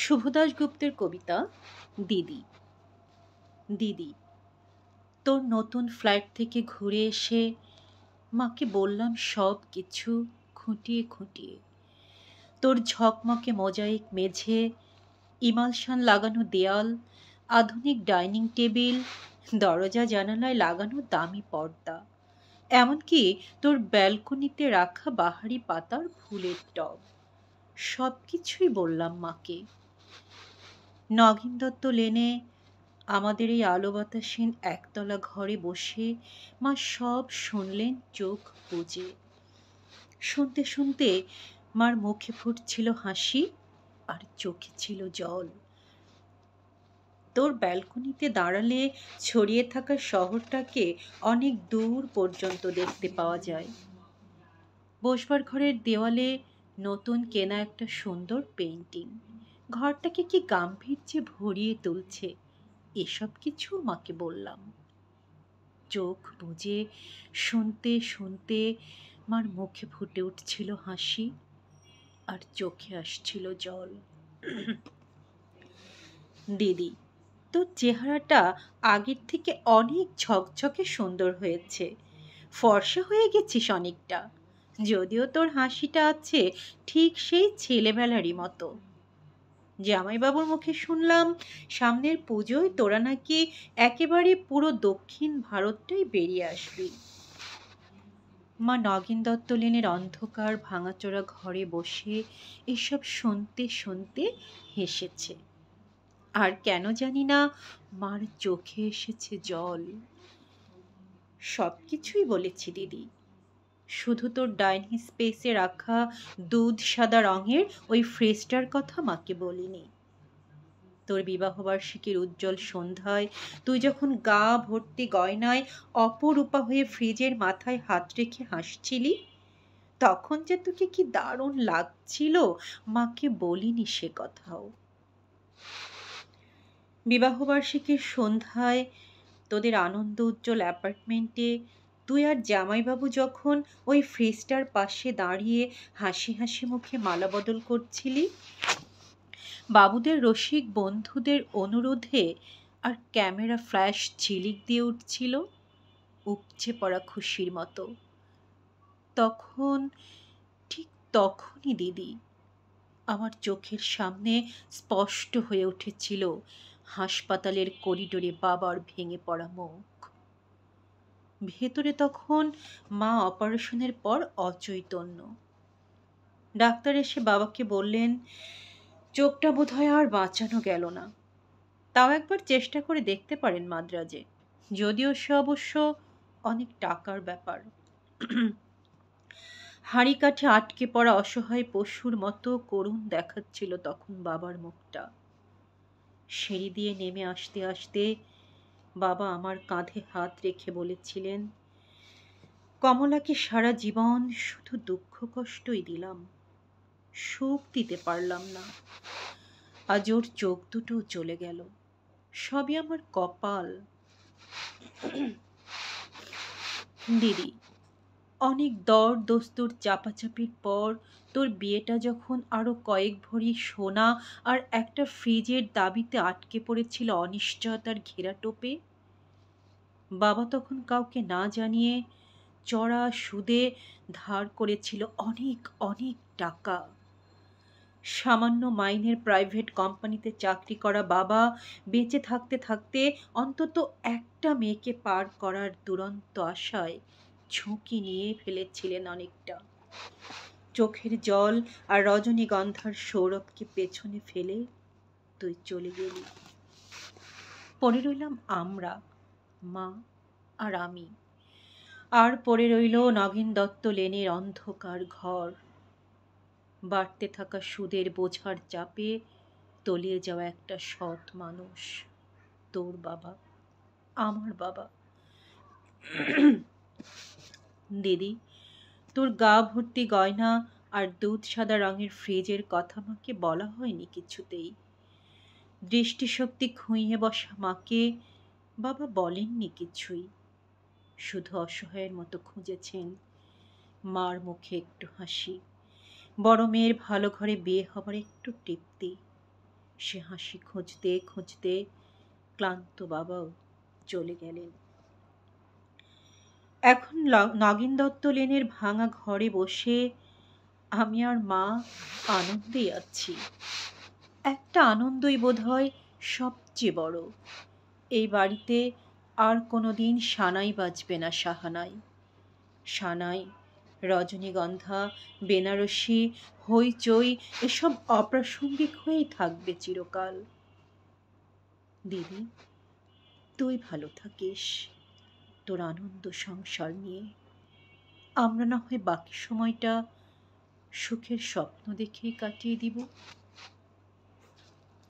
শুভ দাশগুপ্তের কবিতা দিদি। দিদি, তোর নতুন ফ্ল্যাট থেকে ঘুরে এসে মাকে বললাম সব কিছু খুঁটিয়ে খুঁটিয়ে। তোর ঝকমকে মোজাইক মেঝে, ইমালশান লাগানো দেয়াল, আধুনিক ডাইনিং টেবিল, দরজা জানালায় লাগানো দামি পর্দা, এমনকি তোর ব্যালকনিতে রাখা বাহারি পাতার ফুলের টব, সব কিছুই বললাম মাকে। নগেন দত্ত লেনে আমাদের এই আলো বাতাসহীন একতলা ঘরে বসে মা সব শুনলেন চোখ বুজে। শুনতে শুনতে মার মুখে ফুটছিল হাসি আর চোখে ছিল জল। তোর ব্যালকনিতে দাঁড়ালে ছড়িয়ে থাকা শহরটাকে অনেক দূর পর্যন্ত দেখতে পাওয়া যায়। বসবার ঘরের দেওয়ালে নতুন কেনা একটা সুন্দর পেইন্টিং ঘরটাকে কি গাম্ভীর্যে ভরিয়ে তুলছে। এসব কিছু মাকে বললাম। চোখ বুজে শুনতে শুনতে মার মুখে ফুটে উঠছিল হাসি আর চোখে আসছিল জল। দিদি, তোর চেহারাটা আগের থেকে অনেক ঝকঝকে সুন্দর হয়েছে। ফর্সা হয়ে গেছিস অনেকটা, যদিও তোর হাসিটা আছে ঠিক সেই ছেলেবেলারই মতো। জামাইবাবুর মুখে শুনলাম সামনের পুজোয় তোরা নাকি একেবারে পুরো দক্ষিণ ভারতটাই বেরিয়ে আসবি। মা নগেন দত্ত লেনের অন্ধকার ভাঙাচোরা ঘরে বসে এসব শুনতে শুনতে হেসেছে। আর কেন জানি না মার চোখে এসেছে জল। সবকিছুই বলেছি দিদি, শুধু তোর ডাইনিং স্পেসে রাখা দুধ সাদা রঙের ওই ফ্রিজটার কথা মাকে বলিনি। তোর বিবাহবার্ষিকীর উজ্জ্বল সন্ধ্যায় তুই যখন গা ভর্তি গয়নায় অপরূপা হয়ে ফ্রিজের মাথায় হাত রেখে হাসছিলি, তখন যে তোকে কি দারুণ লাগছিল মাকে বলিনি সে কথাও। বিবাহবার্ষিকীর সন্ধ্যায় তোদের আনন্দ উজ্জ্বল অ্যাপার্টমেন্টে তুই আর জামাইবাবু যখন ওই ফ্রিজটার পাশে দাঁড়িয়ে হাসি হাসি মুখে মালা বদল করছিলি, বাবুদের রসিক বন্ধুদের অনুরোধে আর ক্যামেরা ফ্ল্যাশ ঝিলিক দিয়ে উঠছিল উপচে পড়া খুশির মতো, তখন ঠিক তখনই দিদি আমার চোখের সামনে স্পষ্ট হয়ে উঠেছিল হাসপাতালের করিডোরে বাবার ভেঙে পড়া মুখ। ভেতরে তখন মা অপারেশনের পর অচৈতন্য। ডাক্তার এসে বাবাকে বললেন চোখটা বোধহয় আর বাঁচানো গেল না, তাও একবার চেষ্টা করে দেখতে পারেন মাদ্রাজে, যদিও সে অবশ্য অনেক টাকার ব্যাপার। হাঁড়ি কাঠে আটকে পড়া অসহায় পশুর মতো করুণ দেখাচ্ছিল তখন বাবার মুখটা। সিঁড়ি দিয়ে নেমে আসতে আসতে বাবা আমার কাঁধে হাত রেখে বলেছিলেন, কমলাকে সারা জীবন শুধু দুঃখ কষ্টই দিলাম, সুখ দিতে পারলাম না। আজ ওর চোখ দুটোও চলে গেল, সবই আমার কপাল। দিদি, অনেক দর দস্তুর চাপাচাপির পর তোর বিয়েটা যখন আরো কয়েক ভরি সোনা আর একটা ফ্রিজের দাবিতে আটকে পড়েছিল অনিশ্চয়তার ঘেরা টোপে, বাবা তখন কাউকে না জানিয়ে চড়া সুদে ধার করেছিল অনেক অনেক টাকা। সামান্য মাইনের প্রাইভেট কোম্পানিতে চাকরি করা বাবা বেঁচে থাকতে থাকতে অন্তত একটা মেয়েকে পার করার দুরন্ত আশায় ঝুঁকি নিয়ে ফেলেছিলেন অনেকটা। চোখের জল আর রজনীগন্ধার সৌরভকে পেছনে ফেলে তুই চলে গেলি। পড়ে রইলাম আমরা, মা আর আমি। আর পড়ে রইল নগেন দত্ত লেনের অন্ধকার ঘর, বাড়তে থাকা সুদের বোঝার চাপে তলিয়ে যাওয়া একটা সৎ মানুষ, তোর বাবা, আমার বাবা। দিদি, তোর গা ভর্তি গয়না আর দুধ সাদা রঙের ফ্রিজের কথা মাকে বলা হয়নি কিছুতেই। দৃষ্টিশক্তি খুঁইয়ে বসা মাকে বাবা বলেননি কিছুই, শুধু অসহায়ের মতো খুঁজেছেন মার মুখে একটু হাসি, বড় মেয়ের ভালো ঘরে বিয়ে হবার একটু তৃপ্তি। সে হাসি খুঁজতে খুঁজতে ক্লান্ত বাবাও চলে গেলেন। এখন নগেন দত্ত লেনের ভাঙা ঘরে বসে আমি আর মা আনন্দে আছি। একটা আনন্দই বোধহয় সবচেয়ে বড়। এই বাড়িতে আর কোনোদিন সানাই বাজবে না, সাহানাই। সানাই, রজনীগন্ধা, বেনারসি, হইচই এসব অপ্রাসঙ্গিক হয়েই থাকবে চিরকাল। দিদি, তুই ভালো থাকিস তোর আনন্দ সংসার নিয়ে। আমরা না হয় বাকি সময়টা সুখের স্বপ্ন দেখেই কাটিয়ে দিব।